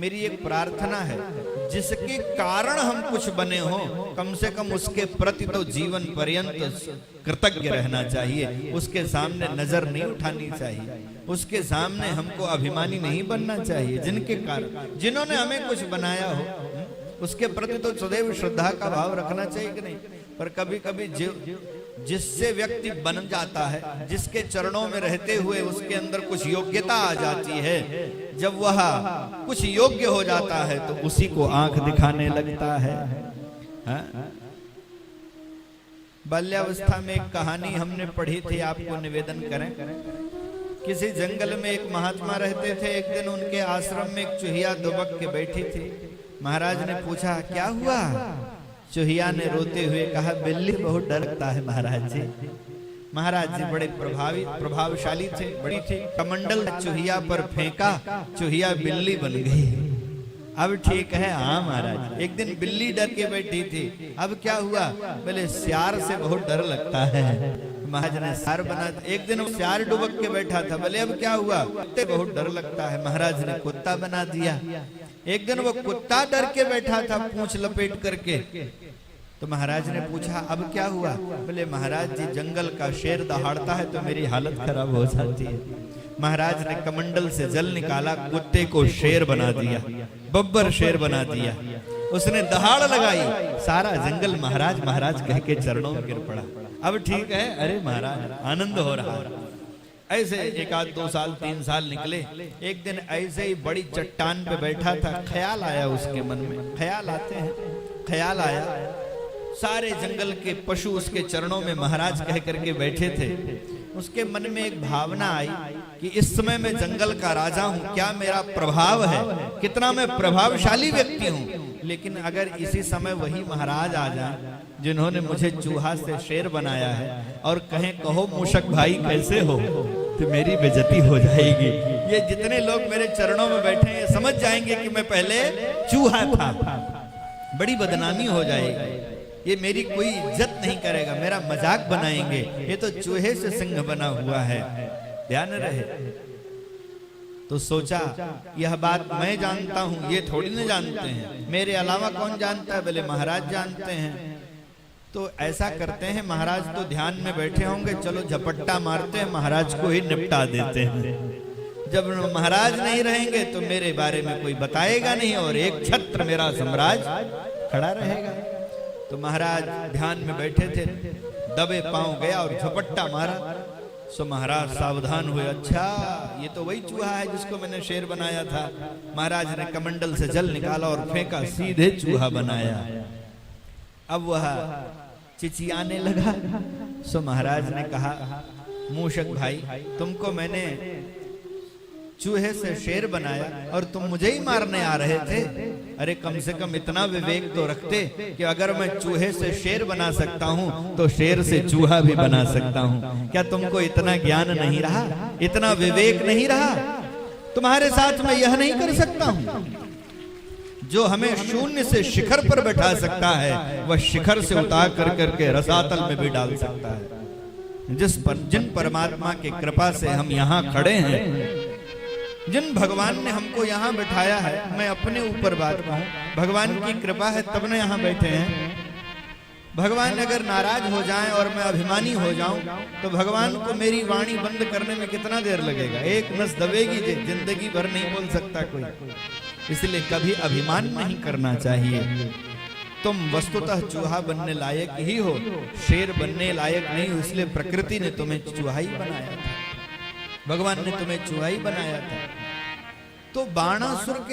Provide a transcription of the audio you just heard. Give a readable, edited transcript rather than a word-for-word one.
मेरी एक प्रार्थना है, जिसके कारण हम कुछ बने हो, कम से कम उसके प्रति तो जीवन पर्यंत कृतज्ञ रहना चाहिए। उसके सामने नजर नहीं उठानी चाहिए, उसके सामने हमको अभिमानी नहीं बनना चाहिए। जिनके कारण, जिन्होंने हमें कुछ बनाया हो, उसके प्रति तो सदैव श्रद्धा का भाव रखना चाहिए कि नहीं। पर कभी कभी जिससे व्यक्ति बन जाता है, जिसके चरणों में रहते हुए उसके अंदर कुछ योग्यता आ जाती है, जब वह कुछ योग्य हो जाता है तो उसी को आंख दिखाने लगता है। बाल्यावस्था में एक कहानी हमने पढ़ी थी, आपको निवेदन करें। किसी जंगल में एक महात्मा रहते थे। एक दिन उनके आश्रम में एक चूहिया दुबक के बैठी थी। महाराज ने पूछा, क्या हुआ? चूहिया ने रोते हुए कहा, बिल्ली बहुत डर लगता है महाराज जी। महाराज जी बड़े प्रभावशाली थे, बड़ी थी। कमंडल चूहिया पर फेंका, चूहिया बिल्ली बन गई। अब ठीक है, हाँ महाराज। एक दिन बिल्ली डर के बैठी थी, अब क्या हुआ? बोले सियार से बहुत डर लगता है। महाराज ने सियार बना। एक दिन सियार डुबक के बैठा था, बोले अब क्या हुआ? कुत्ते बहुत डर लगता है। महाराज ने कुत्ता बना दिया। एक दिन वो कुत्ता डर के बैठा था, पूंछ लपेट करके। तो महाराज ने पूछा, अब क्या हुआ? बोले महाराज जी, जंगल का शेर दहाड़ता है तो मेरी हालत खराब हो जाती है। महाराज ने कमंडल से जल निकाला, कुत्ते को शेर बना दिया, बब्बर शेर बना दिया। उसने दहाड़ लगाई, सारा जंगल महाराज महाराज कह के चरणों में गिर पड़ा। अब ठीक है, अरे महाराज आनंद हो रहा है। ऐसे एक आध 2 साल 3 साल निकले। एक दिन ऐसे ही बड़ी चट्टान पे बैठा था, ख्याल आया उसके मन में। ख्याल आते हैं, ख्याल आया, सारे जंगल के पशु उसके चरणों में महाराज कह करके बैठे थे। उसके मन में एक भावना आई कि इस समय मैं जंगल का राजा हूं, क्या मेरा प्रभाव है, कितना मैं प्रभावशाली व्यक्ति हूं। लेकिन अगर इसी समय वही महाराज आ जाए जिन्होंने मुझे चूहा से शेर बनाया है और कहें, कहो मूषक भाई कैसे हो, तो मेरी बेइज्जती हो जाएगी। ये जितने लोग मेरे चरणों में बैठे हैं समझ जाएंगे कि मैं पहले चूहा था, बड़ी बदनामी हो जाएगी। ये मेरी कोई इज्जत नहीं करेगा, मेरा मजाक बनाएंगे, ये तो चूहे से सिंह बना हुआ है, ध्यान रहे। तो सोचा, यह बात मैं जानता हूं, ये थोड़ी न जानते हैं, मेरे अलावा कौन जानता है? बोले महाराज जानते हैं। तो ऐसा करते हैं, महाराज तो ध्यान में बैठे होंगे, चलो झपट्टा मारते हैं, महाराज को ही निपटा देते हैं। जब महाराज नहीं रहेंगे तो मेरे बारे में कोई बताएगा नहीं और एक छत्र मेरा साम्राज्य खड़ा रहेगा। तो महाराज ध्यान में बैठे थे, दबे पांव गया और झपट्टा मारा। सो महाराज सावधान हुए, अच्छा ये तो वही चूहा है जिसको मैंने शेर बनाया था। महाराज ने कमंडल से जल निकाला और फेंका, सीधे चूहा बनाया। अब वह चिचियाने लगा। सो महाराज ने कहा, मूषक भाई, तुमको मैंने चूहे से शेर बनाया और तुम मुझे ही मारने आ रहे थे। अरे कम से कम इतना विवेक तो रखते कि अगर मैं चूहे से शेर बना सकता हूँ तो शेर से चूहा भी बना सकता हूँ। क्या तुमको इतना ज्ञान नहीं रहा, इतना विवेक नहीं रहा? तुम्हारे साथ मैं यह नहीं कर सकता हूँ। जो हमें शून्य से शिखर पर बैठा सकता है, वह शिखर से उतार कर करके रसातल में भी डाल सकता है। जिन परमात्मा की कृपा से हम यहाँ खड़े हैं, जिन भगवान ने हमको यहाँ बैठाया है, मैं अपने ऊपर बात कहूं, भगवान की कृपा है तब न यहाँ बैठे हैं। भगवान अगर नाराज हो जाएं और मैं अभिमानी हो जाऊं तो भगवान को मेरी वाणी बंद करने में कितना देर लगेगा? एक नस दबेगी, जिंदगी भर नहीं बोल सकता कोई। इसलिए कभी अभिमान नहीं करना चाहिए। तुम वस्तुतः चूहा बनने लायक ही हो, शेर बनने लायक नहीं हो। इसलिए प्रकृति ने तुम्हें चूहा ही बनाया था, भगवान ने तुम्हें चूहा ही बनाया था। तो बाणासुर के